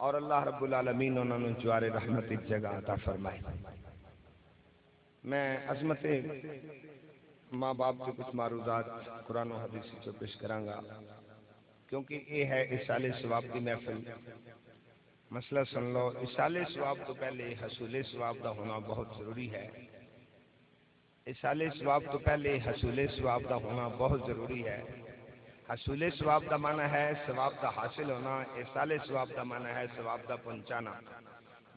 اور اللہ رب العالمین انہوں نے جوار رحمت کی جگہ عطا فرمائی۔ میں عظمت ماں باپ کے کچھ معروضات قرآن و حدیث سے پیش کراں گا، کیونکہ یہ ہے اصال ثواب کی محفل۔ مسئلہ سن لو، اصال ثواب تو پہلے حصول ثواب دا ہونا بہت ضروری ہے۔ اصال ثواب تو پہلے حصول ثواب دا ہونا بہت ضروری ہے۔ حصول ثواب دا معنی ہے ثواب دا حاصل ہونا، اصال ثواب دا معنی ہے ثواب دا پہنچانا۔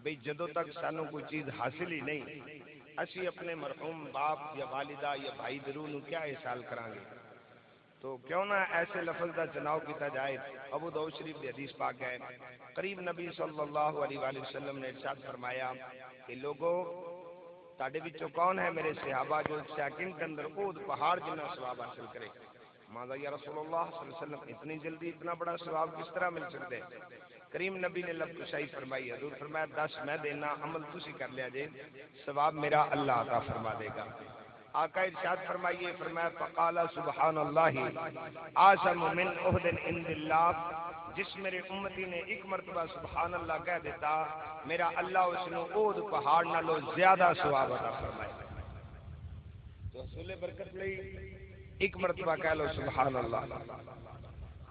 بھئی جدوں تک سانوں کوئی چیز حاصل ہی نہیں، اسی اپنے مرحوم باپ یا والدہ یا بھائی درو نو کیا احسال کریں گے؟ تو کیوں نہ ایسے لفظ دا چناؤ کیتا جائے۔ ابو داؤد شریف کی حدیث پاک ہے، قریب نبی صلی اللہ علیہ وآلہ وسلم نے ارشاد فرمایا کہ لوگوں تاڑے وچوں کون ہے میرے صحابہ جو سیکنڈ کے اندر اود پہاڑ جنہ ثواب حاصل کرے؟ ماذا یا رسول اللہ صلی اللہ علیہ وسلم، اتنی جلدی اتنا بڑا ثواب کس طرح مل سکتے؟ کریم نبی نے لب کشائی فرمائی، حضور فرمایا 10 میں دینا، عمل تسی کر لیا جے، ثواب میرا اللہ عطا فرما دے گا۔ آقا ارشاد فرمائیے، فرمایا فقال سبحان اللہ اعظم من عہد عند اللہ، جس میرے امتی نے ایک مرتبہ سبحان اللہ کہہ دیتا، میرا اللہ اس نے اود پہاڑ نالوں زیادہ ثواب عطا فرمائے۔ تو حصول برکت لئی ایک مرتبہ کہہ لو سبحان اللہ۔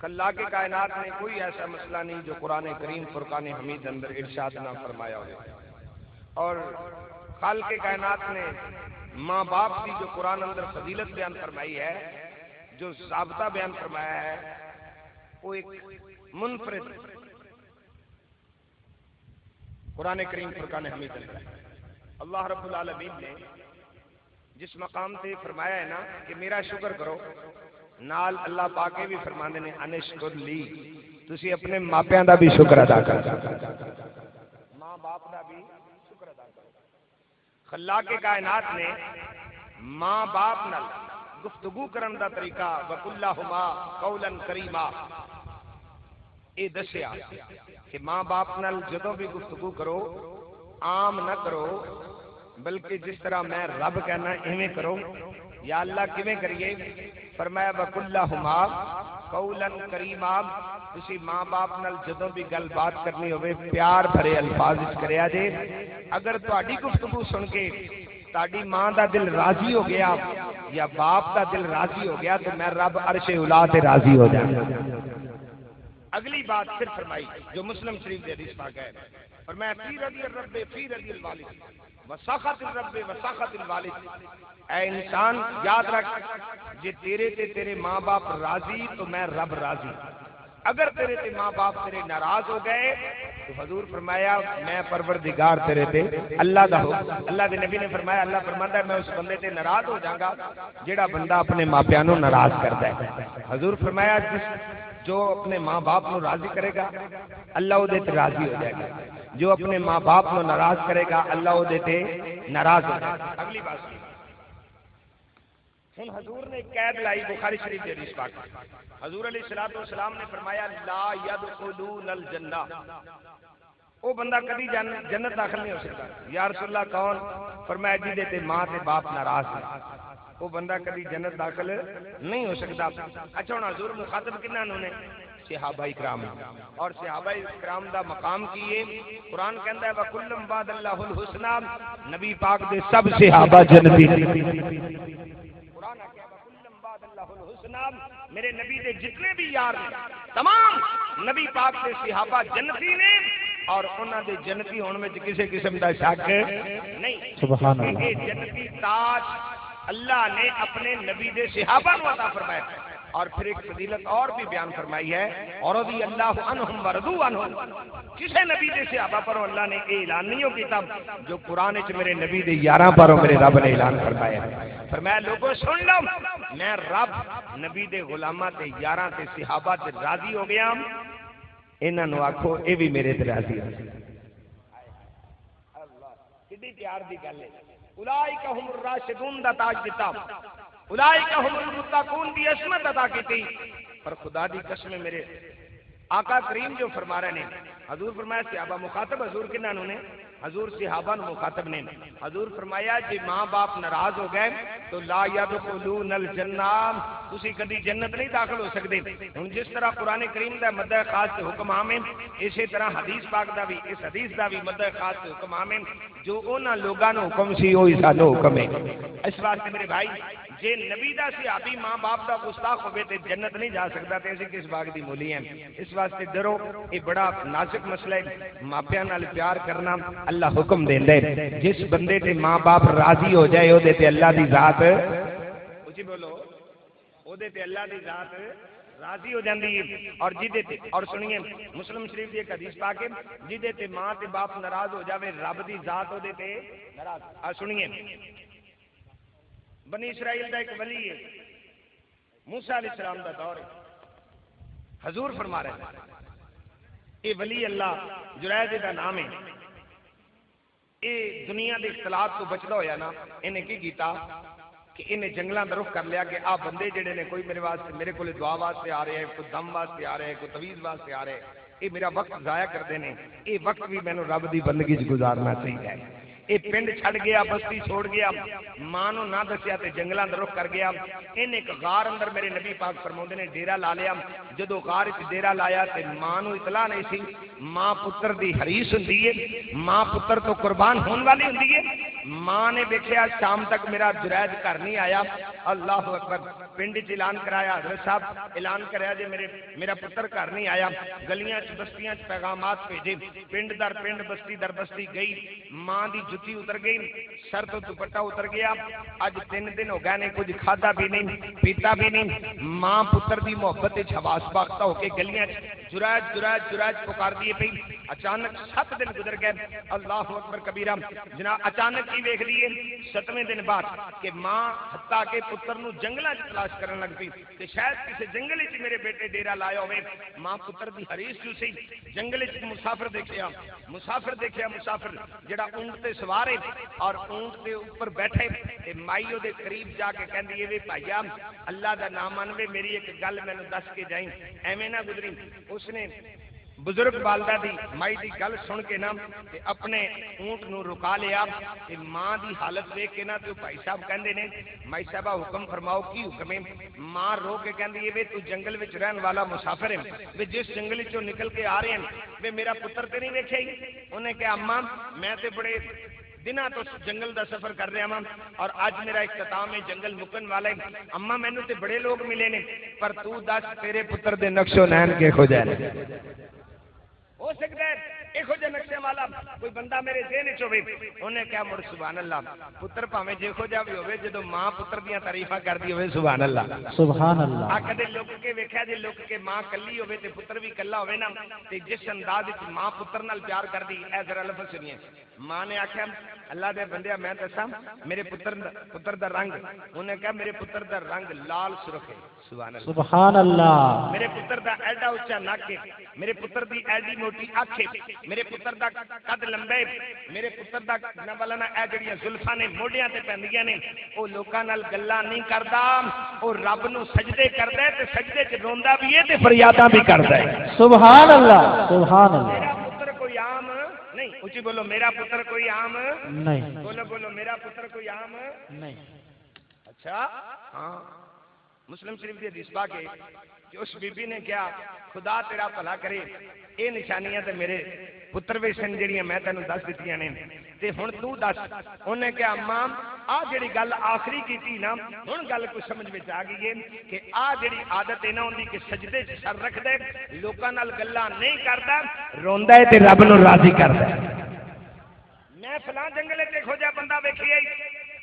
خلاق کائنات نے کوئی ایسا مسئلہ نہیں جو قرآن کریم فرقان حمید اندر ارشاد نہ فرمایا ہو۔ اور خالق کائنات نے ماں باپ کی جو قرآن اندر فضیلت بیان فرمائی ہے، جو ضابطہ بیان فرمایا ہے، وہ ایک منفرد قرآن کریم فرقان حمید اندر ہے۔ اللہ رب العالمین نے جس مقام سے فرمایا ہے نا کہ میرا شکر کرو، نال اللہ پاک بھی فرماندے نے انشکر لی، تسی اپنے ماپیاں دا بھی شکر ادا کرو، ماں باپ دا بھی شکر ادا کرو۔ خلاق کائنات نے ماں باپ نال گفتگو کرن دا طریقہ وَقُلَّهُمَا قَوْلًا كَرِيمًا اے دسیا کہ ماں باپ نال جدوں بھی گفتگو کرو عام نہ کرو، بلکہ جس طرح میں رب کہنا ایویں کرو۔ یا اللہ کیویں کریے؟ فرمایا وَقُلَّهُمَا قَوْلًا كَرِيمًا، تسی ماں باپ نال جدوں بھی گل بات کرنی ہوئے پیار بھرے الفاظ وچ کریا جے۔ اگر تہاڈی گفتگو سن کے تہاڈی ماں دا دل راضی ہو گیا یا باپ دا دل راضی ہو گیا تو میں رب عرش اولا تے راضی ہو جاؤں۔ اگلی بات پھر فرمائی جو مسلم شریف کی حدیث پاک ہے، فرمایا فی رضی الرب فی رضی الوالد وسخط الرب وسخط الوالد، اے انسان یاد رکھ جے تیرے تے تیرے ماں باپ راضی تو میں رب راضی، اگر تیرے تے ماں باپ تیرے ناراض ہو گئے تو حضور فرمایا میں پروردگار تیرے تے اللہ دا ہو۔ اللہ دے نبی نے فرمایا، اللہ فرماندا ہے میں اس بندے تے ناراض ہو جاؤں گا جیڑا بندہ اپنے ماپیاں نو ناراض کردا ہے۔ حضور فرمایا جو اپنے ماں باپ نو راضی کرے گا اللہ او دے تے راضی ہو جائے گا، جو اپنے ماں باپ نو ناراض کرے گا اللہ او دے تے ناراض ہو جائے گا۔ اگلی بات ہن حضور نے قید لائی بخاری شریف کی حدیث پاک، حضور علیہ الصلوۃ والسلام نے فرمایا لا يدخلون الجنہ، وہ بندہ کبھی جنت داخل نہیں ہو سکتا۔ یا رسول اللہ کون؟ فرمایا جی تے ماں تے باپ ناراض ہیں، وہ بندہ کبھی جنت داخل نہیں ہو سکتا۔ اچھا ہن حضور مخاطب کنہاں نے؟ صحابہ کرام، اور صحابہ کرام دا مقام کی ہے؟ قرآن کہندا ہے وَكُلًّا وَعَدَ اللَّهُ الْحُسْنَى، نبی پاک دے سب صحابہ جنتی۔ قرآن کہتا ہے وَكُلًّا وَعَدَ اللَّهُ الْحُسْنَى، میرے نبی دے جتنے بھی یار ہیں تمام نبی پاک دے صحابہ جنتی نے، اور انہاں دے جنتی ہون وچ کسی قسم دا شک نہیں۔ سبحان اللہ، یہ جنتی تاج اللہ نے اپنے نبی دے صحابہ کو عطا فرمایا۔ اور پھر ایک فضیلت اور بھی بیان فرمائی ہے، اور رضی اللہ عنہم ورضوا عنہ، کسی نبی دے صحابہ پر اللہ نے یہ اعلان نہیں کیتا جو قرآن وچ میرے نبی دے یاراں پر میرے رب نے اعلان فرمایا۔ فرمایا لوگوں سن لو، میں رب نبی دے غلاماں تے یاراں تے صحابہ تے راضی ہو گیا، انہاں نو آکھو اے بھی میرے تے راضی ہو۔ اللہ کڈی پیار دی گل ہے۔ اولئک هم الراشدون دا تاج دتا، اولئک هم المتقون دی عصمت عطا کی۔ پر خدا دی قسم میرے آقا کریم جو فرما رہے ہیں، حضور فرمایا صحابہ مخاطب حضور کنہاں نے؟ حضور صحابہ نے مخاطب نے حضور فرمایا جی ماں باپ ناراض ہو گئے تو لا يدخلون الجنہ تسی کبھی جنت نہیں داخل ہو سکتے. ہن جس طرح قرآن کریم دا مدہ خاص تے حکم عام ہے اسی طرح حدیث پاک دا بھی اس حدیث دا بھی مدہ خاص تے حکم عام ہے. جو انہاں لوگاں نو حکم سی وہی سانو حکم ہے. اس واسطے میرے بھائی جے نبی دا صحابی ماں باپ دا گستاخ ہوے تے جنت نہیں جا سکتا تے اسی کس باغ دی مولی ہیں. اس واسطے ڈرو یہ بڑا نازک مسئلہ ہے. ماپیاں نال پیار کرنا اللہ حکم دیندا ہے. جس بندے تے ماں باپ راضی ہو جائے او دے تے اللہ دی ذات اچھی بولو او دے تے اللہ دی ذات راضی ہو جاندی ہے. اور جدے تے اور سنیے مسلم شریف دی ایک حدیث پاک ہے جدے تے ماں تے باپ ناراض ہو جاوے رب دی ذات او دے تے ناراض. آ سنیے بنی اسرائیل دا ایک ولی ہے موسیٰ علیہ السلام دا دور ہے. حضور فرما رہے ہیں یہ ولی اللہ جرید دا نام ہے. یہ دنیا دے اختلاط تو بچدا ہویا نا انہیں کی کیتا کہ انہیں جنگلاں دا رخ کر لیا کہ آ بندے جڑے نے کوئی میرے واسطے میرے کو دعا واسطے آ رہے ہیں کوئی دم واسطے آ رہے ہیں کوئی تویز واسطے آ رہے ہیں یہ میرا وقت ضائع کرتے ہیں. یہ وقت بھی مینوں رب دی بندگی چ گزارنا چاہیے. یہ پنڈ چھڑ گیا بستی چھوڑ گیا ماں نو نہ دسیا تے جنگلاں دا رخ کر گیا. ان ایک غار اندر میرے نبی پاک فرماؤندے نے ڈیرا لا لیا. جدو غار وچ ڈیرا لایا تے ماں نو اطلاع نہیں سی. ماں پتر دی حریص ہوندی ہے ماں پتر تو قربان ہون والی ہوندی ہے. ماں نے دیکھیا شام تک میرا جرید گھر نہیں آیا. اللہ اکبر پنڈ چ اعلان کرایا حضرت صاحب اعلان کرایا جے میرا پتر گھر نہیں آیا. گلیاں چ بستیاں چ پیغامات بھیجے پنڈ در پنڈ بستی در بستی گئی. ماں دی جُتی اتر گئی سر تو دوپٹہ اتر گیا. اج 3 دن ہو گئے نے کچھ کھادا بھی نہیں پیتا بھی نہیں. ماں پتر دی محبت وچ حواس باختہ ہو کے گلیاں جرید جرید جرید پکار دیے پئی. اچانک 7 دن گزر گئے. اللہ اکبر کبیرہ جناب اچانک کی ویکھ لیے 7ویں دن بعد کہ ماں حتیٰ کہ پتر نو جنگلاں وچ تلاش کرن لگ پئی کہ شاید کسی جنگل وچ میرے بیٹے ڈیرا لایا ہوئے. ماں پتر دی حریص جو سی جنگل وچ مسافر دیکھیا مسافر جڑا اونٹ تے سوار ہے اور اونٹ کے اوپر بیٹھے تے مائیو دے قریب جا کے کہندی اے وے بھائیا اللہ دا نام منوے میری ایک گل مینوں دس کے جائیں ایویں نہ گزری. اس نے بزرگ والدہ دی مائی دی گل سن کے نا تے اپنے اونٹ نو رکا لیا. تے ماں دی حالت دیکھ کے نا تے بھائی صاحب کہندے نے مائی صاحبہ حکم فرماؤ کی حکم ہے. ماں رو کے کہندی اے وے تو جنگل وچ رہن والا مسافر ہے وے جس جنگل وچوں نکل کے آ رہے ہیں وے میرا پتر تے نہیں ویکھیا ہی. انہیں کہا اماں میں تے بڑے دنوں تو جنگل دا سفر کر رہا ہوں اور اج میرا اختتام ہے جنگل مکن والا ہے. اما مینوں تے بڑے لوگ ملے نے پر تو دس تیرے پتر دے نقش و نین کے ہو جائے. ہو سکتا ہے یہو جہ نقشے والا کوئی بندہ میرے ذہن وچ ہوے. انہیں کہا مڑ سبحان اللہ پتر بھاویں جہو جہ بھی ہوے جدوں ماں پتر دیاں تعریفاں کردی ہوے سبحان اللہ سبحان اللہ. آ کدے لک کے ویکھیا جے لک کے ماں کلی ہوے تے پتر بھی کلا ہوے نا تے جس انداز وچ ماں پتر نال پیار کردی اے ذرا لفظ سنیے. ماں نے آخیا اللہ دے بندیا میں دساں میرے پتر دا رنگ. انہیں کہا میرے پتر دا رنگ لال سرخ ہے. سبحان اللہ. میرے پتر دا ایڈا اچا نک ہے. میرے پتر دی ایڈی موٹی اکھ ہے. میرے پتر دا قد لمبا ہے. میرے پتر دا نہ والا نہ اے جڑیاں زلفاں نے موڈیاں تے پیندیاں نے او لوکاں نال گلاں نہیں کردا. او رب نو سجدے کردا ہے تے سجدے چ روندا بھی ہے تے فریاداں بھی کردا ہے. سبحان اللہ. سبحان اللہ. میرا پتر کوئی عام نہیں. اچھی بولو میرا پتر کوئی عام نہیں. بولو میرا پتر کوئی عام نہیں. اچھا ہاں مسلم شریف کی حدیث پاک ہے کہ اس بی بی نے کیا خدا تیرا بھلا کرے یہ نشانیاں تے میرے پتر وے سن جڑیاں میں تینوں دس دتیاں نے تے ہن تو دس. انہیں کہا اماں آ جڑی گل آخری کیتی نا ہن گل کچھ سمجھ وچ آ گئی ہے کہ آ جڑی عادت ہے نا ہوندی کہ سجدے چ سر رکھ دے لوکاں نال گلاں نہیں کردا روندا ہے تے رب نو راضی کردا ہے. میں فلاں جنگل تے کھوجا بندہ ویکھیا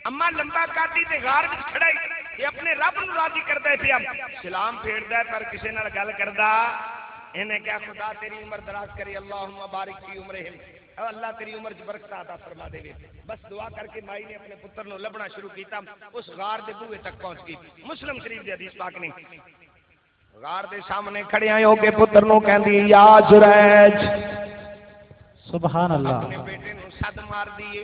اما لمبا کاٹی تے غار وچ کھڑا ہے اپنے رب نو راضی کردا ہے پیا سلام پھیردا ہے پر کسے نال گل کردا. انہیں کیا خدا تیری عمر دراز کرے اللہم بارک فی عمرہم اللہ تیری عمر چ برکت عطا فرما دے. بس دعا کر کے مائی نے اپنے پتر نو لبنا شروع کیتا. اس غار دے بوئے تک پہنچ گئی. مسلم شریف دی حدیث پاک نے غار دے سامنے کھڑے آئے ہو کے پتر نو کہندی یا جریج سبحان اللہ. اپنے بیٹے نو صد مار دیے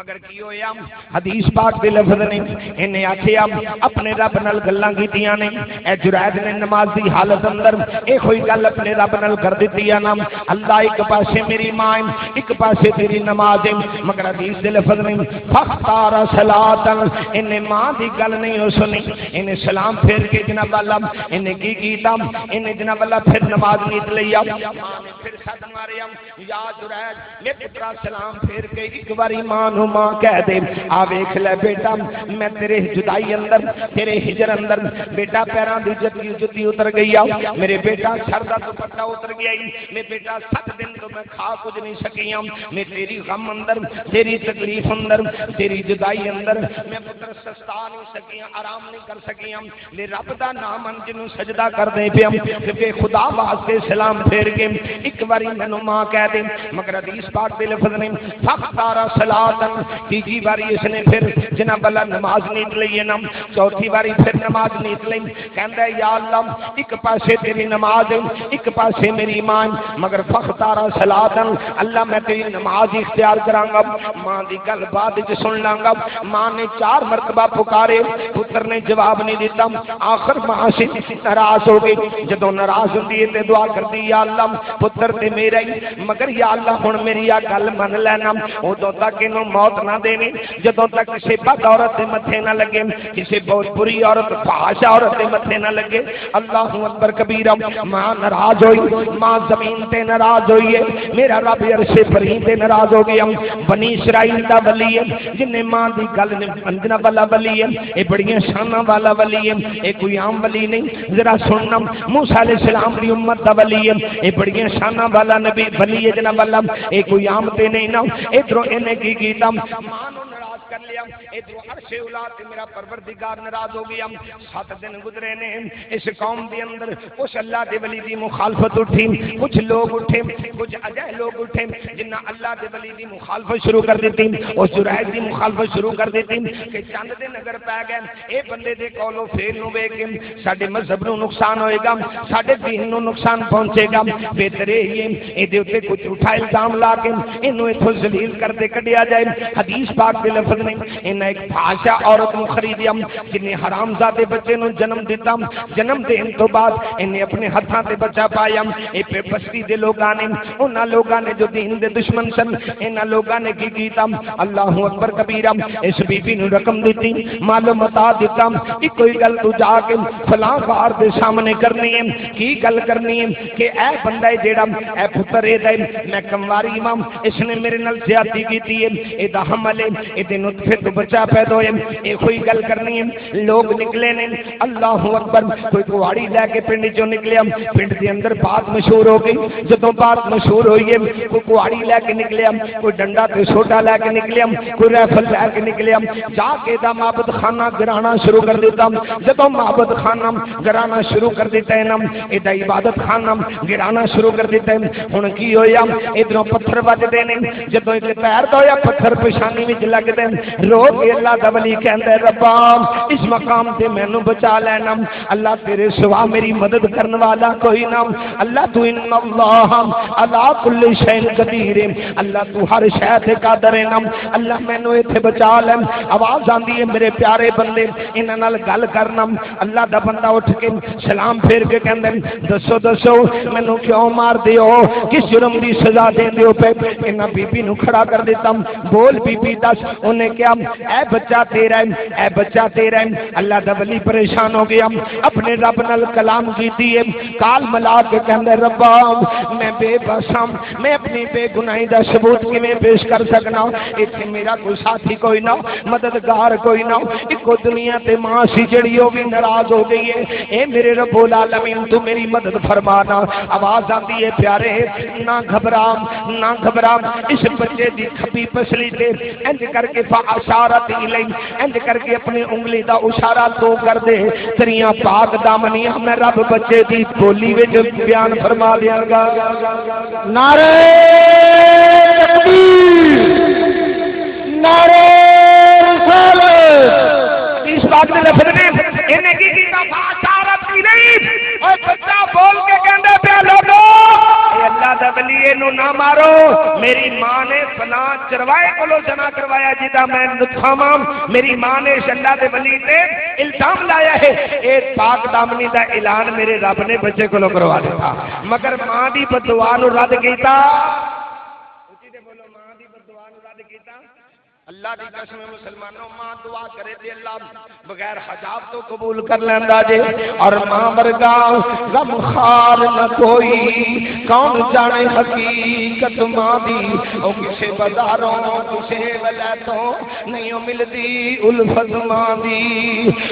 مگر کی ہویا حدیث پاک دے لفظ نے انہیں آکھیا اپنے رب نال گلاں کیتیاں نے اے جرائد نے نماز دی حالت اندر اے کوئی گل اپنے رب نال کر دتی ہے نا اللہ ایک پاسے میری ماں ایک پاسے تیری نماز ہے مگر حدیث دے لفظ نے فختار صلاۃ انہیں ماں دی گل نہیں ہو سنی انہیں سلام پھیر کے جناب اللہ انہیں کی کیتا انہیں جناب اللہ پھر نماز نیت لیا ماں نے پھر سد ماریا یا جرائد میرے پترا سلام پھیر کے ایک باری ماں نو ماں کہہ دے آ ویکھ لے بیٹا میں تیرے جدائی اندر تیرے ہجر اندر بیٹا پیراں دی جتی اتر گئی آ میرے بیٹا سر دا دوپٹہ اتر گیا میں بیٹا 7 دن تو میں کھا کچھ نہیں سکی ہوں میں تیری غم اندر تیری تکلیف اندر تیری جدائی اندر میں پتر سستا نہیں سکی ہوں آرام نہیں کر سکی ہوں میں رب دا نام انجنوں سجدہ کر دے پیا کہ خدا واسطے سلام پھیر کے ایک باری مینوں ماں کہہ دے مگر حدیث پاک دے لفظ نے فختار صلاۃ تیجی باری اس نے پھر جناب اللہ نماز نیت لئی نا چوتھی باری پھر نماز نیت لئی کہندا ہے یا اللہ ایک پاسے تیری نماز ایک پاسے میری ماں مگر فختار صلاۃ اللہ میں تیری نماز اختیار کراں گا ماں دی گل بعد وچ سن لاں گا ماں نے 4 مرتبہ پکارے پتر نے جواب نہیں دیتا آخر ماں سے ناراض ہو گئی جدوں ناراض ہوندی ہے تے دعا کردی یا اللہ پتر تے میرا ہی مگر یا اللہ ہن میری آ گل من لینا ادوں تک انہوں موت نہ دینی جدوں تک کسی بد عورت دے متھے نہ لگے کسی بہت بری عورت فحش عورت دے متھے نہ لگے اللہ اکبر کبیرہ ماں ناراض ہوئی ماں زمین تے ناراض ہوئی ہے میرا رب عرش فریم تے ناراض ہو گیا بنی اسرائیل دا ولی ہے جن نے ماں دی گل منجنا والا ولی ہے اے بڑیاں شاناں والا ولی ہے اے کوئی عام ولی نہیں ذرا سننا موسیٰ علیہ السلام دی امت دا ولی ہے اے بڑیاں شاناں والا نبی ولی ہے جناب اللہ اے کوئی عام تے نہیں نا ادھروں انہیں کی کیتا ماں نو ناراض کر لیا ادھروں عرش اولا تے میرا پروردگار ناراض ہو گیا 7 دن گزرے نے اس قوم دے اندر اس اللہ دے ولی دی مخالفت اٹھی کچھ لوگ اٹھے کچھ اجے لوگ اٹھے جنہ اللہ دے ولی دی مخالفت شروع کر دیتی اس جرائد دی مخالفت شروع کر دیتی کہ چند دن اگر پہ گئے اے بندے دے کولو فیل نو ویکھ کے ساڈے مذہب نو نقصان ہوئے گا ساڈے دین نو نقصان پہنچے گا بہتر یہ اے دے اوتے کچھ اٹھا الزام لا کے اینو ایتھوں ذلیل کر دے کڈیا جائے حدیث پاک دے لفظ نے انہاں ایک فحاشا عورت نو خریدیا جن نے حرام زادے بچے نو جنم دیتا جنم دین تو بعد انہیں اپنے ہتھاں تے بچہ پایا اے پہ بستی دے لوگاں نے انہاں لوگاں نے جو دین دے دشمن سن انہاں لوگاں نے کی کیتا اللہ اکبر کبیرہ اس بی بی نو رقم دیتی مال متا دیتا ایک کوئی گل تو جا کے فلاں بار دے سامنے کرنی ہے کی گل کرنی ہے کہ اے بندہ جیڑا اے پتر اے دے میں کمواری امام اس نے میرے نال زیادتی کیتی ہے اے دا حمل ہے اے دے نطفے تو بچہ پیدا ہوئے اے کوئی گل کرنی ہے لوگ نکلے نے اللہ اکبر کوئی کواڑی لے کے پنڈ چوں نکلیا پنڈ دے اندر بات مشہور ہو گئی جدوں بات مشہور ہوئی ہے کوئی کواڑی لے کے نکلیا کوئی ڈنڈا تے چھوٹا لے کے نکلیا کوئی رائفل لے کے نکلیا جا کے دا معبد خانہ گرانا شروع کر دیتا جدوں معبد خانہ گرانا شروع کر دیتا ہے نا اے دا عبادت خانہ گرانا شروع کر دیتا ہے ہن کی ہویا ادھروں پتھر وجدے نے جدوں اے پیر دا ہویا پتھر پیشانی وچ لگدے رو کے اللہ دا ولی کہندا ہے ربا اس مقام تے مینوں بچا لینا اللہ تیرے سوا میری مدد کرنے والا کوئی نہ اللہ تو ان اللہ علی کل شیء قدیر اللہ تو ہر شے تے قادر ہے نا اللہ مینوں ایتھے بچا لے آواز آندی ہے میرے پیارے بندے انہاں نال گل کرنا اللہ دا بندہ اٹھ کے سلام پھیر کے کہندا دسو دسو مینوں کیوں مار دیو کس جرم دی سزا دین دیو پے انہاں بی بی نو کھڑا کر دیتا بول بی بی دس انہیں کیا اے بچہ تیرا ہے اے بچہ تیرا ہے اللہ دا ولی پریشان ہو گیا اپنے رب نال کلام کیتی ہے کال ملا کے کہندا ربا میں بے بس ہوں میں اپنی بے گناہی دا ثبوت کیویں پیش کر سکنا ایتھے میرا کوئی ساتھی کوئی نہ مددگار کوئی نہ اکو دنیا تے ماں سی جڑی ہو بھی ناراض ہو گئی ہے اے میرے رب العالمین تو میری مدد فرمانا آواز آتی ہے پیارے نہ گھبرا نہ گھبرا اس بچے دی کھبی پسلی تے انج کر کے فاشارت الی انج کر کے اپنی انگلی دا اشارہ تو کر دے تیریاں پاک دامنیاں میں رب بچے دی بولی وچ بیان فرما دیاں گا نعرہ تکبیر نعرہ رسالت اس بات نے لفظ نے انہیں کی کیتا فاشارت الی اور بچہ بول کے کہندا پیا لوگو اے اللہ دا ولی نو نہ مارو، میری ماں نے فلاں چروائے کولو جنا کروایا جدا میں نتھاواں، میری ماں نے اللہ دے ولی تے الزام لایا ہے، اے پاک دامنی دا اعلان میرے رب نے بچے کولو کروا دیتا، مگر ماں دی بددعا نو رد کیتا، بولو ماں دی بددعا نو رد کیتا۔ اللہ دی قسم مسلمانوں، ماں دعا کرے تے اللہ بغیر حجاب تو قبول کر لیندا جے، اور ماں ورگا غم خار نہ کوئی، کون جانے حقیقت ماں دی، او کسے بازاروں کسے ولایتوں نہیں ملدی الفت ماں دی۔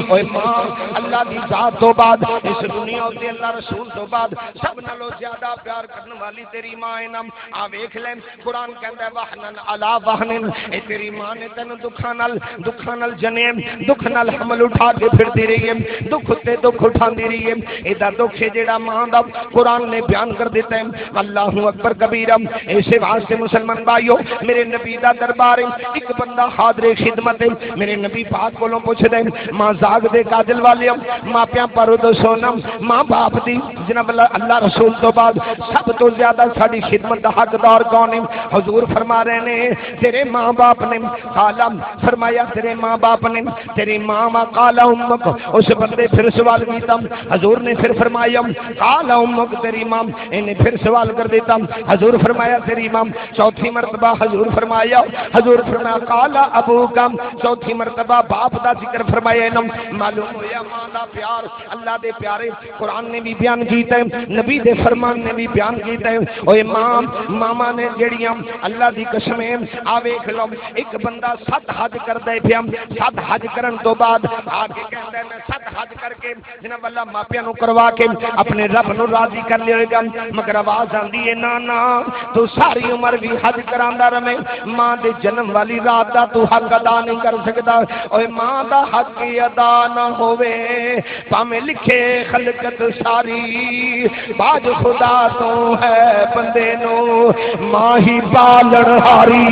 اوے ماں اللہ دی ذات تو بعد اس دنیا تے اللہ رسول تو بعد سب نالوں زیادہ پیار کرنے والی تیری ماں ہے نا۔ آ ویکھ لے قرآن کہندا ہے وحنن علی وحنن، اے تیری ماں نے تینوں دکھاں نال جنے دکھ نال حمل اٹھا کے پھردی رہی ہے، دکھ تے دکھ اٹھاندی رہی ہے، ایدا دکھ ہے جیڑا ماں دا قرآن نے بیان کر دیتا ہے۔ اللہ اکبر کبیرہ۔ ایسے واسطے مسلمان بھائیو میرے نبی دا دربار ہے، ایک بندہ حاضر خدمت ہے، میرے نبی پاک کولوں پوچھ دے ماں زاگ دے کاجل والے ماں پیاں پر دو سونا ماں باپ دی جناب اللہ رسول تو بعد سب تو زیادہ ساری خدمت دا حقدار کون ہے؟ حضور فرما رہے نے تیرے ماں باپ نے، قالا فرمایا تیرے ماں باپ نے، تیری ماں ما قالا امک، اس بندے پھر سوال کیتا، حضور نے پھر فرمایا قالا امک تیری ماں، انہیں پھر سوال کر دیتا، حضور فرمایا تیری ماں، چوتھی مرتبہ حضور فرمایا قالا ابو کم، چوتھی مرتبہ باپ دا ذکر فرمایا انہوں معلوم ہویا ماں دا پیار اللہ دے پیارے قرآن نے بھی بیان کیتا ہے، نبی دے فرمان نے بھی بیان کیتا ہے۔ اوے ماں ماما نے جڑیاں اللہ دی قسمیں آوے کھلو ایک بندہ 7 حج کر دے پیا، 7 حج کرن تو بعد آگے کہندا ہے میں 7 حج کر کے جناب اللہ ماپیاں نو کروا کے اپنے رب نو راضی کر لے گا، مگر آواز آندی ہے نا نا تو ساری عمر بھی حج کراندا رہے، ماں دے جنم والی رات دا تو حق ادا نہیں کر سکدا۔ اوے ماں دا حق ادا نہ ہوئے پاویں لکھے خلقت ساری، باج خدا تو ہے بندے نو ماں ہی پالن ہاری۔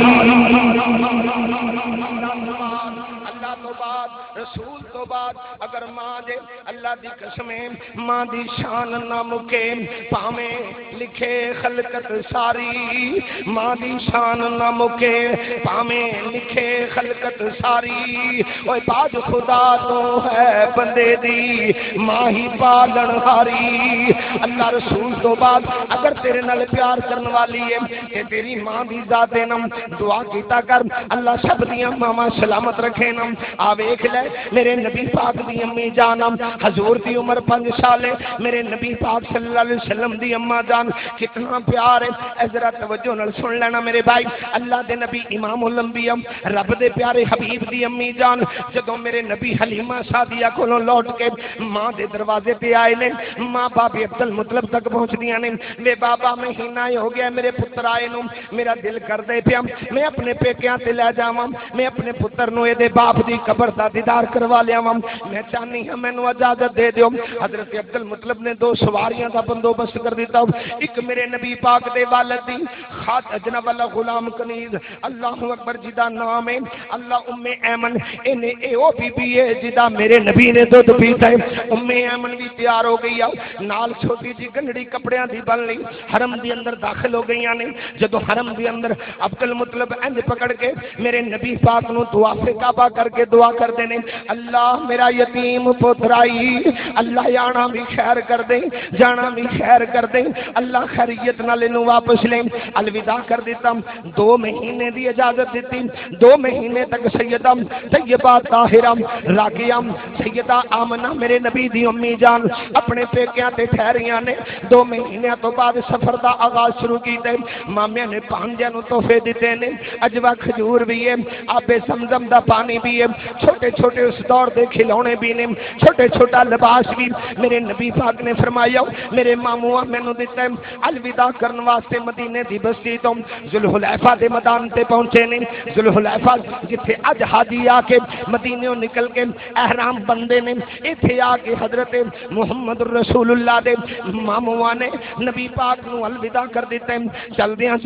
اللہ تو بعد رسول تو بعد اگر ماں دے اللہ دی قسمیں ماں دی شان نہ مکے پاویں لکھے خلقت ساری، ماں دی شان نہ مکے پاویں لکھے خلقت ساری، اوے باج خدا تو ہے بندے دی ماں ہی پالن ہاری۔ اللہ رسول تو بعد اگر تیرے نال پیار کرن والی ہے کہ تیری ماں دی ذات نم دعا کیتا کر اللہ سب دیاں ماما سلامت رکھے نم۔ آ ویکھ لے میرے نبی پاک دی امی جانم حضور دی عمر 5 سال ہے، میرے نبی پاک صلی اللہ علیہ وسلم دی اماں جان کتنا پیار ہے، ذرا توجہ نال سن لینا میرے بھائی۔ اللہ دے نبی امام الانبیاء رب دے پیارے حبیب دی امی جان جدوں میرے نبی حلیمہ سعدیہ کولوں لوٹ کے ماں دے دروازے تے آئے نے، ماں باب عبد المطلب تک پہنچدیاں نے، وے بابا مہینہ ہو گیا میرے پتر آئے نو، میرا دل کر دے پیا میں اپنے پیکیاں تے لے جاواں، میں اپنے پتر نو اے دے باپ دی قبر دا دیدار کروا لیاواں، میں چاہنی ہاں مینوں اجازت دے دیو۔ حضرت عبد المطلب نے 2 سواریاں دا بندوبست کر دیتا، ایک میرے نبی پاک دے والد دی خات جناب اللہ غلام کنیز اللہ اکبر جدا نام ہے اللہ ام ایمن، انہیں اے او بی بی ہے جدا میرے نبی نے دودھ پیتا ہے، ام ایمن بھی تیار ہو گئی ہے، نال چھوٹی جی گنڈی کپڑیاں دی بن لی، حرم دی اندر داخل ہو گئی نے، جدو حرم دی اندر عبد المطلب انج پکڑ کے میرے نبی پاک نو دعا سے کعبہ کر کے دعا کر دینے، اللہ میرا یتیم پترائی اللہ جانا بھی خیر کر دیں، جانا بھی خیر کر دیں، اللہ خیریت نال انہوں واپس لیں، الوداع کر دیتا، 2 مہینے دی اجازت دیتی، 2 مہینے تک سیدہ طیبہ طاہرہ راقیہ سیدہ آمنہ میرے نبی دی امی جان اپنے پیکیاں تے ٹھہریاں نے، 2 مہینے تو بعد سفر دا آغاز شروع کیتے، مامیاں نے پانجیاں نو تحفے دیتے نے، اجوا کھجور بھی ہے، آب زمزم دا پانی بھی ہے، چھوٹے چھوٹے اس دور دے کھلونے بھی نے، چھوٹے چھوٹا لباس بھی، میرے نبی پاک نے فرمایا میرے ماموں مینوں دیتا ہے، الوداع کرن واسطے مدینے دی بستی تو ذوالحلیفہ دے میدان تے پہنچے نے، ذوالحلیفہ جتھے اج حاجی آ کے مدینےوں نکل کے احرام بندے نے، ایتھے آ کے حضرت محمد رسول اللہ دے ماموں نے نبی پاک نو الوداع کر دیتے ہیں، چلدیاں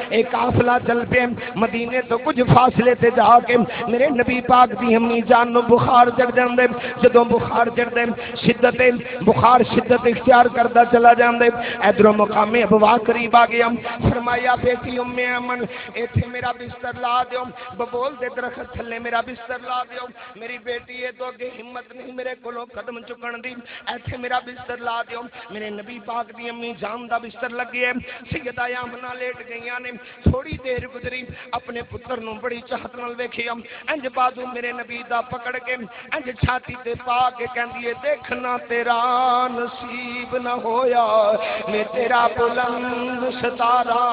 ایک قافلہ چل پے مدینے تو کچھ فاصلے تے جا کے میرے نبی پاک دی امی جان جان نو بخار چڑھ جاندے جدوں بخار چڑھدے شدت بخار شدت اختیار کردا چلا جاندے ادھروں مقام ابوا قریب آ گیا فرمایا بیٹی ام ایمن ایتھے میرا بستر لا دیو ببول دے درخت تھلے میرا بستر لا دیو میری بیٹی ہے تو اگے ہمت نہیں میرے کولوں قدم چکن دی ایتھے میرا بستر لا دیو میرے نبی پاک دی امی جان دا بستر لگی ہے سیدہ آمنہ لیٹ گئیاں نے تھوڑی دیر گزری اپنے پتر نو بڑی چاہت نال ویکھیا انج بازو میرے نبی دا پکڑ کے انج چھاتی تے پا کے کہندی ہے دیکھنا تیرا نصیب نہ ہویا میں تیرا بلند ستارہ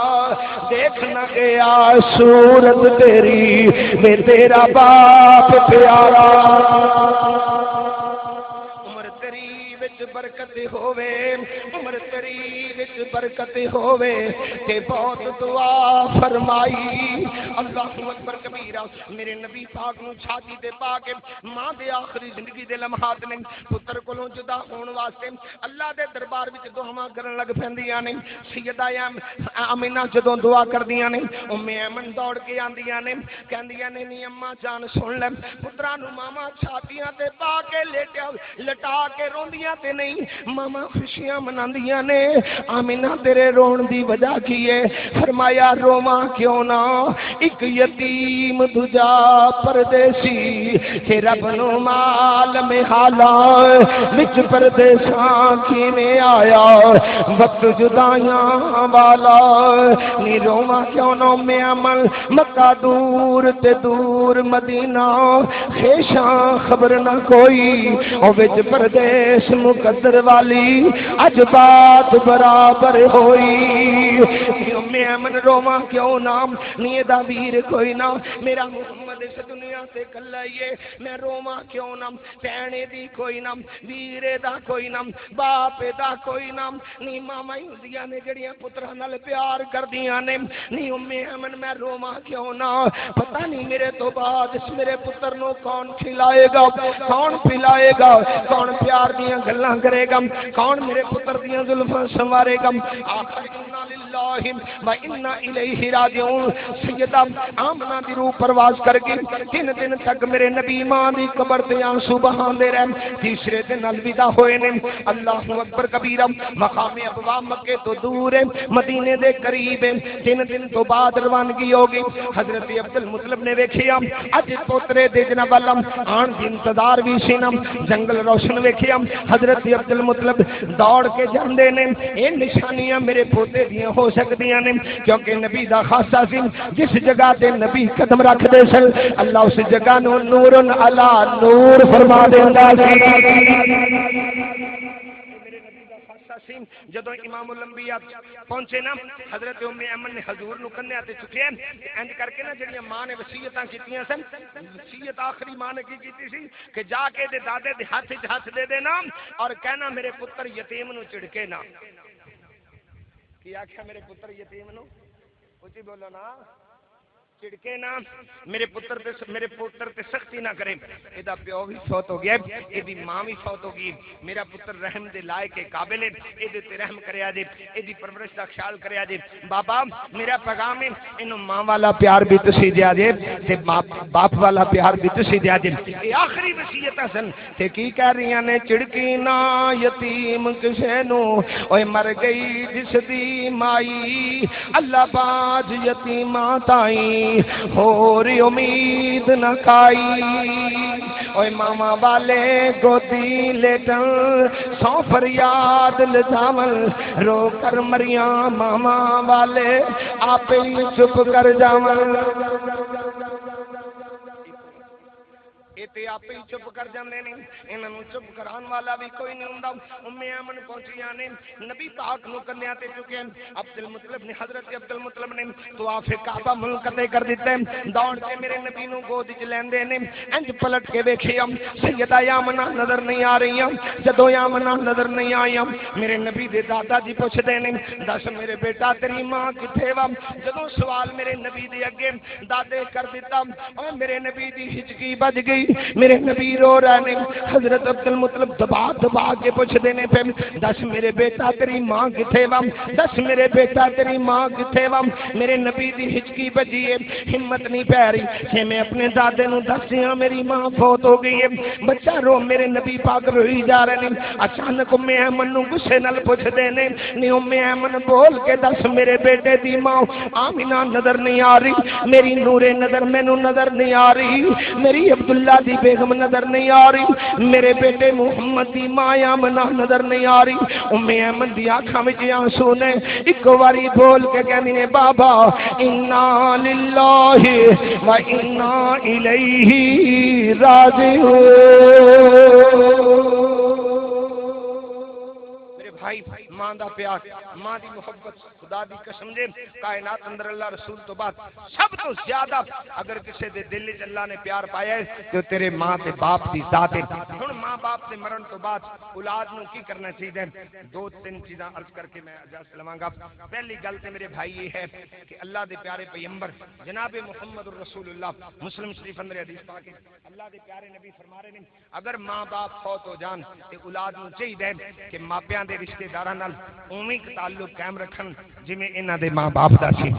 دیکھنا گیا صورت تیری میں تیرا باپ پیارا عمر تیری وچ برکت ہووے عمر تیری وچ برکت ہووے تے بہت دعا فرمائی اللہ اکبر کبیرہ میرے نبی پاک نو چھاتی تے پا کے ماں دے آخری زندگی دے لمحات نے پتر کولوں جدا ہون واسطے اللہ دے دربار وچ دعاواں کرن لگ پیندیاں نے سیدہ آمنہ جدوں دعا کردیاں نے ام ایمن دوڑ کے آندیاں نے کہندیاں نے نی اماں جان سن لے پتراں نو ماما چھاتیاں تے پا کے لیٹیا لٹا کے روندیاں تے نہیں ماما خوشیاں مناندیاں نے آمنہ تیرے رون دی وجہ کی ہے فرمایا روواں کیوں نہ ایک یتیم دجا پردیسی کہ رب نو مال میں حالا وچ پردیساں کی میں آیا وقت جدائیاں والا نی روواں کیوں نہ میں عمل مکہ دور تے دور مدینہ خیشاں خبر نہ کوئی او وچ پردیس مقدر والی اج بات برابر ہوئی میں امن روواں کیوں نام نیدہ ویر کوئی نہ میرا محمد اس دنیا سے کلائیے میں روواں کیوں نام پینے دی کوئی نام ویرے دا کوئی نام باپ دا کوئی نام نی ماما ہندیاں نے جڑیاں پتران نال پیار کر دیاں نے نی امی امن میں روواں کیوں نہ پتہ نہیں میرے تو بعد اس میرے پتر نو کون کھلائے گا کون پلائے گا کون پیار دیاں گلاں کرے گا کون میرے پتر دیاں زلفاں سنوارے گا آخر انا للہ و انا الیہ راجعون سیدہ آمنہ دی روح پرواز کر کے 3 دن تک میرے نبی ماں دی قبر تے آنسو بہاندے رہے تیسرے دن الوداع ہوئے نے اللہ اکبر کبیرہ مقام ابوا مکے تو دور ہے مدینے دے قریب ہے 3 دن تو بعد روانگی ہوگی حضرت عبد المطلب نے ویکھیا اج پوترے دے جناب اللہ آن دی انتظار بھی سی نا جنگل روشن ویکھیا حضرت عبد المطلب دوڑ کے جاندے نے اے نشانیاں میرے پوتے دیاں ہو سکدیاں نے کیونکہ نبی دا خاصہ سی جس جگہ تے نبی قدم رکھ دے سن اللہ اس جگہ نو نورن علی نور فرما دیندا سی جدو امام الانبیاء پہنچے نا حضرت ام ایمن نے حضور نو کندھیاں تے چکیا انج کر کے نا جڑیاں ماں نے وصیتاں کیتیاں سن وصیت آخری ماں نے کی کیتی سی کہ جا کے دے دادے دے ہاتھ دے دینا اور کہنا میرے پتر یتیم نو چڑکے نا کی آکھیا میرے پتر یتیم نو اچھی بولو نا چڑکے نا میرے پتر تے سختی نہ کرے ایدا پیو بھی فوت ہو گیا ایدی ماں بھی فوت ہو گئی میرا پتر رحم دے لائق قابل ہے ایدے تے رحم کریا جے ایدی پرورش دا خیال کریا جے بابا میرا پیغام ہے اینو ماں والا پیار بھی تسی دیا جے تے باپ والا پیار بھی تسی دیا جے اے آخری وصیت سن تے کی کہہ رہی نے چڑکی نا یتیم کسے نو اوے مر گئی جس دی مائی اللہ باج یتیماں تائیں اور امید نہ کھائی اوے ماما والے گودی لیٹن سو فریاد لجاول رو کر مریاں ماما والے آپ ہی چپ کر جاول تے آپ ہی چپ کر جاندے نے انہاں نوں چپ کران والا بھی کوئی نہیں ہوندا ام ایمن پہنچیاں نے نبی پاک نو کندھیاں تے چکے عبد المطلب نے حضرت عبد المطلب نے طواف کعبہ منقطع کر دتا دوڑ کے میرے نبی نو گود وچ لیندے نے انج پلٹ کے ویکھیا سیدہ آمنہ نظر نہیں آ رہی جدوں آمنہ نظر نہیں آئی میرے نبی دے دادا جی پوچھدے نے دس میرے بیٹا تیری ماں کتھے وا جدوں سوال میرے نبی دے اگے دادے کر دتا او میرے نبی دی ہچکی بج گئی میرے نبی رو رہے ہیں۔ حضرت عبد المطلب دبا دبا کے پوچھ دینے پہ دس میرے بیٹا تیری ماں کتھے وا، دس میرے بیٹا تیری ماں کتھے وا۔ میرے نبی دی ہچکی بجی ہے، ہمت نہیں پہ رہی کہ میں اپنے دادے نو دسیاں میری ماں فوت ہو گئی ہے۔ بچہ رو، میرے نبی پاک روئی جا رہے ہیں۔ اچانک ام ایمن نو غصے نال پوچھ دینے نہیں ام ایمن بول کے دس میرے بیٹے دی ماں آمینہ نظر نہیں آ رہی، میری نور نظر مینوں نظر نہیں آ رہی، میری عبداللہ دی بیگم نظر نہیں آ رہی، میرے بیٹے محمد دی ماں آمنہ نظر نہیں آ رہی۔ ام ایمن دی آنکھاں وچ آنسو نے، ایک واری بول کے کہندی نے بابا انا للہ و انا الیہ راجعون۔ بھائی ماں دا پیار، ماں دی محبت، خدا دی قسم دے کائنات اندر اللہ رسول تو بعد سب تو زیادہ اگر کسی دے دل وچ اللہ نے پیار پایا ہے تو تیرے ماں تے باپ دی ذات ہے۔ ہن ماں باپ دے مرن تو بعد اولاد نو کی کرنا چاہیے؟ دو تین چیزاں عرض کر کے میں اجازت لواں گا۔ پہلی گل تے میرے بھائی یہ ہے کہ اللہ دے پیارے پیغمبر جناب محمد الرسول اللہ مسلم شریف اندر حدیث پاک ہے، اللہ دے پیارے نبی فرما رہے ہیں اگر ماں باپ فوت ہو جان تے اولاد نو چاہیے کہ ماپیاں دے رشتے داراں نال اوویں تعلق قائم رکھن جویں انہاں دے ماں باپ دا سی،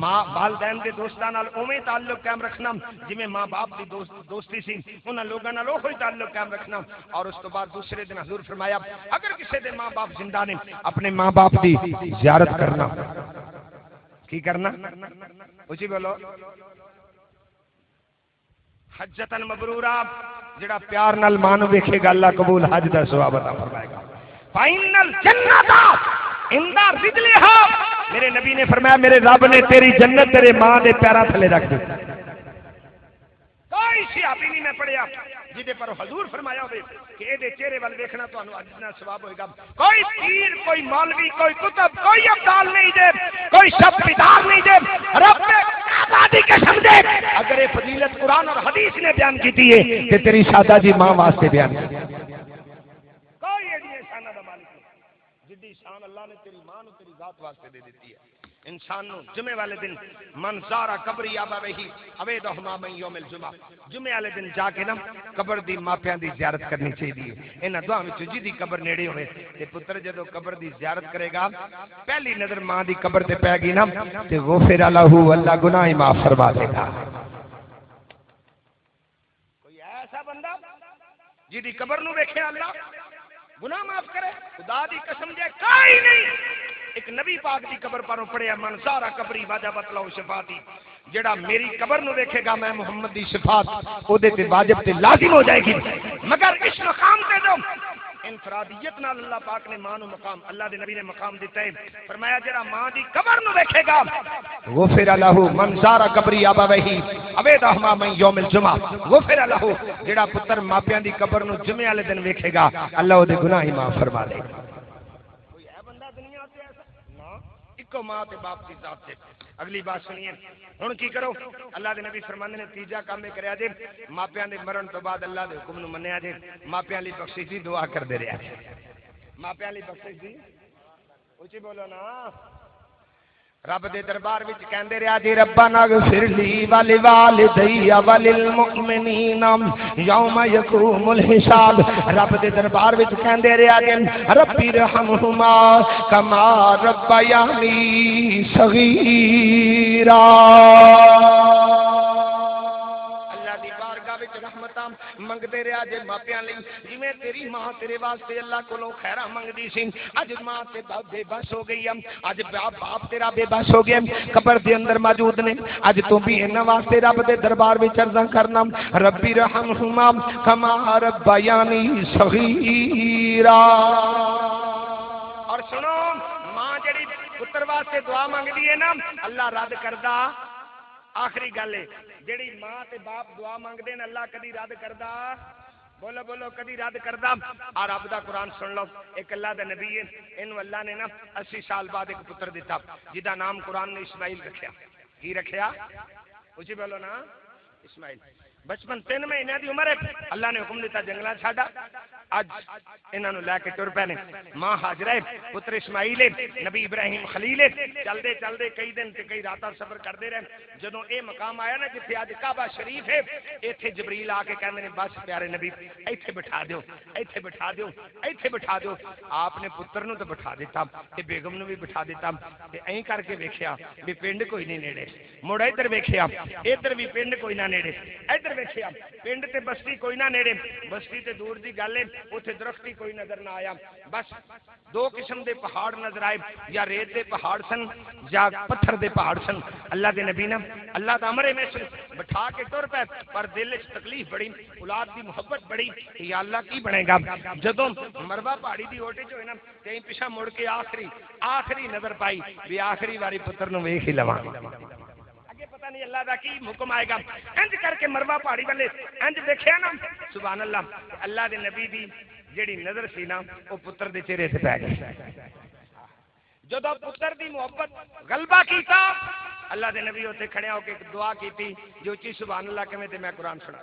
ماں والدین دے دوستاں نال اوویں تعلق قائم رکھنا جویں ماں باپ دی دوستی سی، انہاں لوکاں نال اوہی تعلق قائم رکھنا۔ اور اس تو بعد دوسرے دن حضور فرمایا اگر کسی دے ماں باپ زندہ نے اپنے ماں باپ دی زیارت کرنا۔ کی کرنا؟ اچھی بولو، حجتن مبرورہ، جڑا پیار نال ماں نو ویکھے گا اللہ قبول حج دا ثواب عطا فرمائے گا۔ فَإِنَّ الْجَنَّةَ عِنْدَ رِجْلِهَا، میرے نبی نے فرمایا میرے رب نے تیری جنت تیرے ماں دے پیراں تھلے رکھ دی۔ کوئی صحابی نہیں میں پڑھیا جہدے پر حضور فرمایا ہوئے کہ اے دے چہرے وال ویکھنا تانوں اج دا ثواب ہوئے گا۔ کوئی پیر، کوئی مولوی، کوئی کتب، کوئی ابدال نہیں دے، کوئی شب بیدار نہیں دے، رب کعبہ دی قسم دے اگر یہ فضیلت قرآن اور حدیث نے بیان کیتی ہے تے تیری سادہ جی ماں واسطے بیان کی۔ کوئی ایڈی شانہ دا مالک نہیں جدی شان اللہ نے تیری ماں نو تیری ذات واسطے دے دیتی ہے۔ انسان نو جمعے والے دن من زارا قبری ابویہ اویدہما من یوم الجمعہ، جمعے والے دن جا کے نا قبر دی ماپیاں دی زیارت کرنی چاہیے۔ انہاں دعاں وچ جدی قبر نیڑے ہوئے تے پتر جدو قبر دی زیارت کرے گا پہلی نظر ماں دی قبر تے پے گی نا تے غفر لہ، اللہ گناہ معاف فرما دے گا۔ کوئی ایسا بندہ جدی قبر نو ویکھے اللہ گناہ معاف کرے؟ خدا دی قسم دے کوئی نہیں۔ ایک نبی پاک دی قبر پروں پڑھیا من زارا قبری واجبت لہ شفاعتی، جڑا میری قبر نو دیکھے گا میں محمد دی شفاعت او دے تے واجب تے لازم ہو جائے گی۔ مگر اس مقام تے جو انفرادیت نال اللہ پاک نے ماں نو مقام، اللہ دے نبی نے مقام دیتا ہے، فرمایا جڑا ماں دی قبر نو دیکھے گا غفر لہ من زارا قبری ابویہ اویدہما من یوم الجمعہ، غفر لہ جڑا پتر ماپیاں دی قبر نو جمعے والے دن ویکھے گا اللہ او دے گناہ معاف فرما دے گا۔ کوئی ہے بندہ دنیا تے ایسا؟ نا، اکو ماں تے باپ دی ذات تے۔ اگلی بات سنیے ہن کی کرو، اللہ دے نبی فرماندے نے تیجا کام یہ کریا جے ماپیاں دے مرن تو بعد اللہ دے حکم نو منیا جے، ماپیاں لئی بخشش دی دعا کردے رہیا جے، ماپیاں لئی بخشش دی اونچی بولو نا۔ رب دے دربار وچ کہندے رہیا جی ربنا اغفر لی ولوالدی وللمؤمنین یوم یقوم الحساب، رب دے دربار وچ کہندے رہیا جی ربی ارحمہما کما ربیانی صغیرا، رحمتاں منگتے رہا جے ماپیاں لئی جویں تیری ماں تیرے واسطے اللہ کولوں خیراں منگدی سی، اج ماں تے بے بس ہو گئی اج باپ تیرا بے بس ہو گیا قبر دے اندر موجود نے، اج تو بھی انہاں واسطے رب دے دربار وچ عرضاں کرنا ربی رحمہما کما ربیانی صغیرا۔ اور سنو ماں جڑی پتر واسطے دعا منگدی ہے نا اللہ رد کردا، آخری گل ہے جیڑی ماں تے باپ دعا منگدے نے اللہ کدی رد کردا؟ بولو بولو کدی رد کردا؟ اور رب دا قرآن سن لو، ایک اللہ دا نبی ہے اینو اللہ نے نا 80 سال بعد ایک پتر دیتا جدا نام قرآن نے اسماعیل رکھیا۔ کی رکھیا؟ اچھی بولو نا، اسماعیل۔ بچپن 3 مہینے دی عمر ہے اللہ نے حکم دیتا جنگلاں چھڈا، اج انہاں نو لے کے ٹر پے نے ماں ہاجرہ پتر اسماعیل نبی ابراہیم خلیل چلدے چلدے کئی دن تے کئی راتاں سفر کردے رہے جدوں اے مقام آیا نا جتھے اج کعبہ شریف ہے ایتھے جبریل آ کے کہندے نے بس پیارے نبی ایتھے بٹھا دیو ایتھے بٹھا دیو ایتھے بٹھا دیو آپ نے پتر نو تے بٹھا دیتا تے بیگم نو بھی بٹھا دیتا تے ایਂ کر کے ویکھیا بھی پنڈ کوئی نہیں نیڑے مڑ ادھر ویکھیا ادھر بھی پنڈ کوئی نہ نیڑے ادھر ویکھیا پنڈ تے بستی کوئی نہ نیڑے بستی تے دور دی گل ہے اوتھے درخت ہی کوئی نظر نہ آیا بس دو قسم دے پہاڑ نظر آئے یا ریت دے پہاڑ سن یا پتھر دے پہاڑ سن اللہ دے نبی نے اللہ دا امر میں بٹھا کے ٹر پے پر دل وچ تکلیف بڑی اولاد دی محبت بڑی کہ یا اللہ کی بنے گا جدوں مروا پہاڑی دی اوٹے چ ہوئے نا کہیں پیچھے مڑ کے آخری نظر پائی بھی آخری واری پتر نو ویکھ ہی لواں اگے پتہ نہیں اللہ دا کی حکم آئے گا انج کر کے مروا پہاڑی والے انج دیکھیا نا سبحان اللہ اللہ دے نبی دی جیڑی نظر سی نا وہ پتر دے چہرے تے پے گئی جدوں پتر دی محبت غلبہ کیتا اللہ دے نبی اوتے کھڑے ہو کے ایک دعا کیتی جو چی سبحان اللہ کیویں تے میں قرآن سنا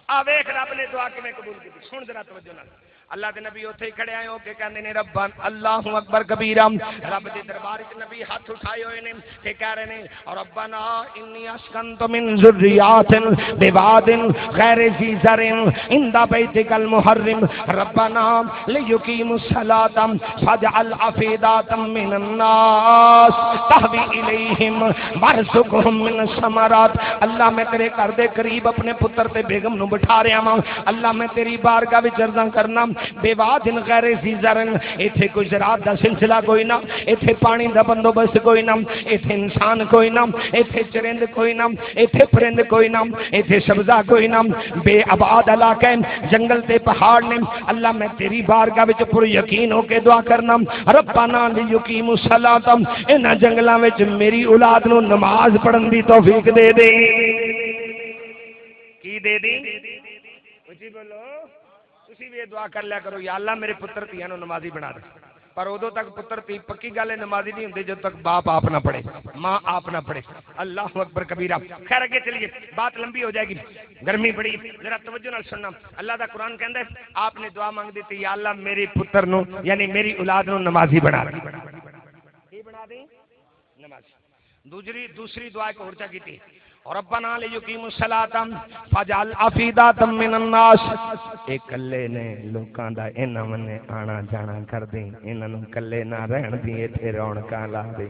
آ ویکھ رب نے دعا کیویں قبول کیتی سن ذرا توجہ نال اللہ دے نبی اوتھے کھڑے آئے ہو کے کہندے نے ربان اللہ اکبر کبیرہ رب دے دربار وچ نبی ہاتھ اٹھائے ہوئے نے تے کہہ رہے نے ربنا انی اسکنت من ذریات بواد غیر ذی زرع عند بیتک المحرم ربنا لیقیموا الصلاۃ فاجعل افئدة من الناس تهوی الیہم وارزقهم من الثمرات اللہ میں تیرے گھر دے قریب اپنے پتر تے بیگم نو بٹھا رہا ہاں اللہ میں تیری بارگاہ وچ عرضاں کرنا بے واد غیر ذی زرع ایتھے کوئی زراعت دا سلسلہ کوئی نہ ایتھے پانی دا بندوبست کوئی نہ ایتھے انسان کوئی نہ ایتھے چرند کوئی نہ ایتھے پرند کوئی نہ ایتھے سبزہ کوئی نہ بے آباد علاقہ جنگل تے پہاڑ نے اللہ میں تیری بارگاہ وچ پر یقین ہو کے دعا کرنا ربنا لیقیموا الصلاۃ انہاں جنگلاں وچ میری اولاد نو نماز پڑھن دی توفیق دے دے کی دے دی اچھی بولو تسی بھی دعا کر لیا کرو یا اللہ میرے پتر تیاں نو نمازی بنا دے پر ادو تک پتر تی پکی گل ہے نمازی نہیں ہوندی جب تک باپ آپ نہ پڑھے ماں آپ نہ پڑھے اللہ اکبر کبیرہ خیر اگے چلیے بات لمبی ہو جائے گی گرمی بڑی ذرا توجہ نال سننا اللہ دا قرآن کہندا ہے آپ نے دعا مانگ دی یا اللہ میرے پتر نو یعنی میری اولاد نو نمازی بنا دے کی بنا دے نمازی دوسری دعا ایک اور چا کیتی ربنا لیقیموا الصلاۃ فاجعل افئدة من الناس اکلے نے لوکاں دا انہاں نے آنا جانا کر دیں انہاں نوں کلے نہ رہن دی ایتھے رونقاں لا دے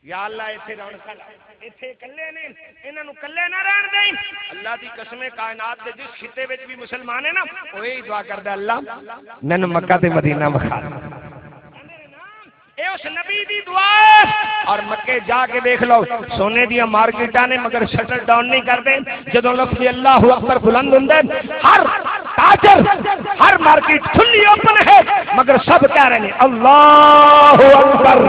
یا اللہ ایتھے رونقاں ایتھے کلے نے انہاں نوں کلے نہ رہن دیں اللہ دی قسم کائنات دے جس خطے وچ بھی مسلمان ہے نا وہی دعا کردا اللہ مینوں مکہ تے مدینہ بخا اے اس نبی دی دعا اور مکے جا کے دیکھ لو سونے دیا مارکیٹاں نے مگر شٹر ڈاؤن نہیں کرتے جدوں لفظ اللہ اکبر بلند ہوندا ہر تاجر ہر مارکیٹ کھلی اوپن ہے مگر سب کہہ رہے ہیں اللہ اکبر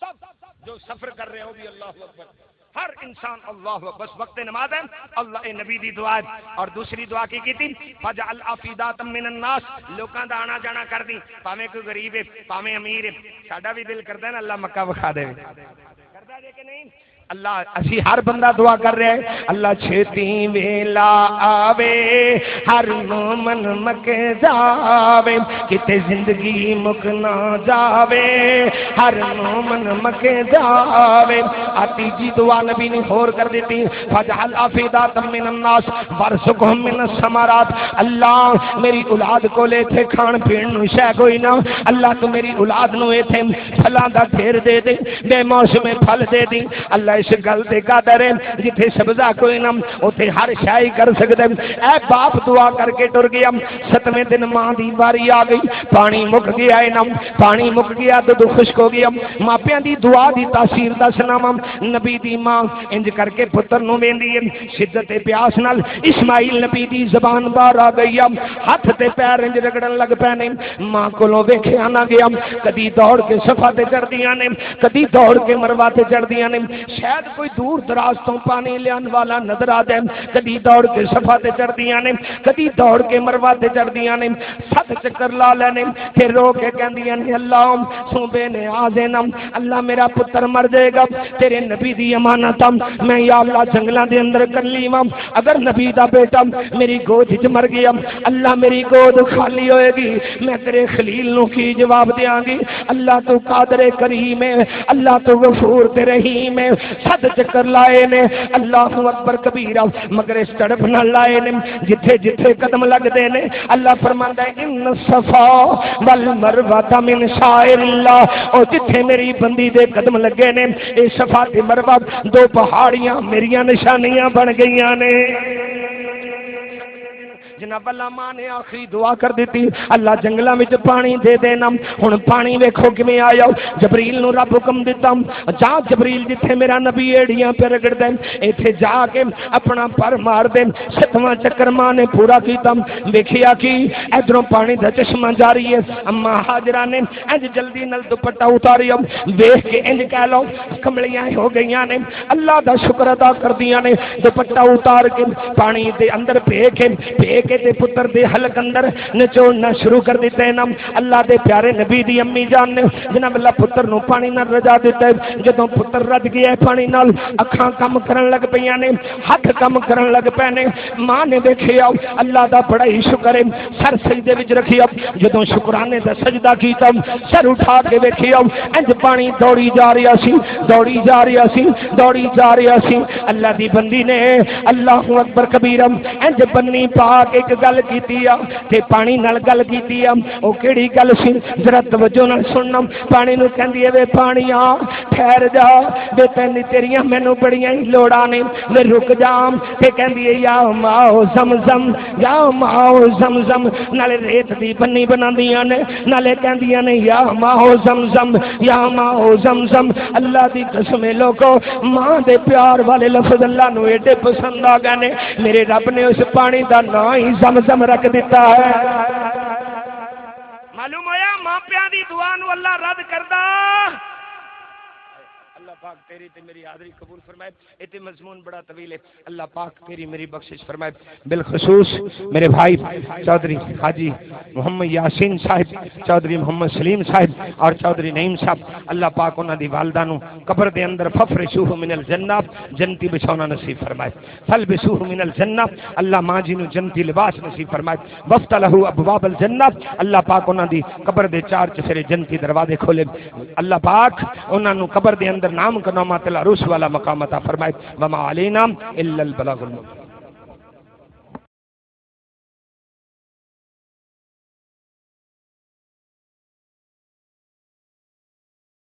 سب جو سفر کر رہے ہو بھی اللہ اکبر ہر انسان اللہ بس وقت نماز ہے اللہ اے نبی دی دعا اور دوسری دعا کی تھی فجعل افئدة من الناس لوکاں دا آنا جانا کر دی پاویں کوئی غریب ہے پاویں امیر ہے ساڈا بھی دل کردا ہے نا اللہ مکہ وکھا دے کردا ہے کہ نہیں اللہ اسی ہر بندہ دعا کر رہے ہیں اللہ چھتی ویلا آوے ہر مومن مکے جاوے کتے زندگی مک نہ جاوے ہر مومن مکے جاوے آتی جی دعا نبی نے خور کر دیتی فجعل افئدة من الناس وارزقهم من الثمرات اللہ میری اولاد کو لے تھے کھان پین نو شے کوئی نہ اللہ تو میری اولاد نو ایتھے پھلاں دا ڈھیر دے دے بے موسم پھل دے دی اللہ اس گل تے قادر ہے جتھے سبزہ کوئی نہ اوتھے ہر شے کر سکدا اے باپ دعا کر کے ٹر گیا 7ویں دن ماں دی واری آ گئی پانی مک گیا ہے نا پانی مک گیا دودھ خشک ہو گیا ماپیاں دی دعا دی تاثیر دسنا نبی دی ماں انج کر کے پتر نو ویندی ہے شدت پیاس نال اسماعیل نبی دی زبان باہر آ گئی ہاتھ تے پیر انج رگڑن لگ پے نے ماں کولوں ویکھیا نہ گیا کدی دوڑ کے صفا تے چڑھدیاں نے کدی دوڑ کے مروا تے چڑھدیاں نے شاید کوئی دور دراز تو پانی لیان والا نظر آ جائے، کدی دوڑ کے صفا تے چڑھدیاں نے، کدی دوڑ کے مروہ تے چڑھدیاں نے، 7 چکر لا لینے، پھر رو کے کہندیاں نے اللہ صوبے نے آزینا، اللہ میرا پتر مر جائے گا، تیرے نبی دی امانت میں یا اللہ جنگلاں دے اندر کر لیواں، اگر نبی دا بیٹا میری گود وچ مر گیا اللہ میری گود خالی ہوئے گی، میں تیرے خلیل نو کی جواب دیاں گی، اللہ تو قادر کریم ہے، اللہ تو غفور تے رحیم ہے۔ 7 چکر لائے نے، اللہ اکبر کبیرہ، مگر اس تڑپ نہ لائے نے، جتھے جتھے قدم لگ دے نے اللہ فرماندا ہے ان الصفا والمروہ من شعائر اللہ، اور جتھے میری بندی دے قدم لگے نے اے صفا تے مروہ 2 پہاڑیاں میریاں نشانیاں بن گئیاں نے۔ جناب اللہ ماں نے آخری دعا کر دیتی، اللہ جنگلاں وچ پانی دے دینا، ہن پانی ویکھو کیویں آیا، جبریل نو رب حکم دیتا جا جبریل جتھے میرا نبی ایڑیاں پہ رگڑ دے ایتھے جا کے اپنا پر مار دے۔ 7واں چکر ماں نے پورا کیتا، ویکھیا کہ ادھروں پانی دا چشمہ جاری ہے، اما ہاجرہ نے انج جلدی نال دوپٹہ اتاریا، ویکھ کے انج کہہ لو کملیاں ہو گئیاں نے، اللہ دا شکر ادا کردیاں نے، دوپٹہ اتار کے پانی دے اندر پھے کے تے پتر دے حلق اندر نچوڑنا شروع کر دیتے ہیں۔ اللہ دے پیارے نبی دی امی جان نے جناب اللہ پتر نو پانی نال رجا دیتا ہے، جدوں پتر رج گیا ہے پانی نال اکھاں کم کرن لگ پیاں نے، ہاتھ کم کرن لگ پے نے، ماں نے دیکھیا اللہ دا بڑا ہی شکر ہے، سر سجدے وچ رکھیا، جدوں شکرانے دا سجدہ کیتا سر اٹھا کے ویکھیا انج پانی دوڑی جا رہا سی، دوڑی جا رہا سی، دوڑی جا رہا سی۔ اللہ دی بندی نے اللہ اکبر کبیرہ انج بنی پا ایک گل کیتی تے پانی نال گل کیتی او کیڑی گل سی ذرا توجہ نال سننا۔ پانی نو کہندی اے وے پانیاں ٹھہر جا بے تینی تیریاں مینوں بڑیاں ہی لوڑاں نے، میں رک جا تے کہندی اے یا ماء زمزم یا ماء زمزم، نالے ریت دی بنی بناندیاں نے، نالے کہندیاں نے یا ماء زمزم یا ماء زمزم۔ اللہ دی قسم ہے لوگو ماں دے پیار والے لفظ اللہ نو ایڈے پسند آ گئے نے، میرے رب نے اس پانی دا نام ہی زمزم رکھ دیتا ہے۔ معلوم ہویا ماں پیاں دی دعا نو اللہ رد کردا۔ اللہ پاک تیری تے میری حاضری قبول فرمائے۔ ایتے مضمون بڑا طویل ہے، اللہ پاک تیری میری بخشش فرمائے۔ بالخصوص میرے بھائی چودھری حاجی محمد یاسین صاحب، چودھری محمد سلیم صاحب اور چودھری نعیم صاحب، اللہ پاک انہاں دی والدہ نو قبر دے اندر ففرشوہ من الجنہ، جنتی بچھونا نصیب فرمائے۔ فلبسوہ من الجنہ، اللہ ماں جی نو جنتی لباس نصیب فرمائے۔ وفتح لہ ابواب الجنہ، اللہ پاک انہاں دی قبر دے 4 چفیرے جنتی دروازے کھولے۔ اللہ پاک انہاں نو قبر دے اندر نام کا نامات العروس والا مقام عطا فرمائے۔ وما علینا الا البلاغ المبین۔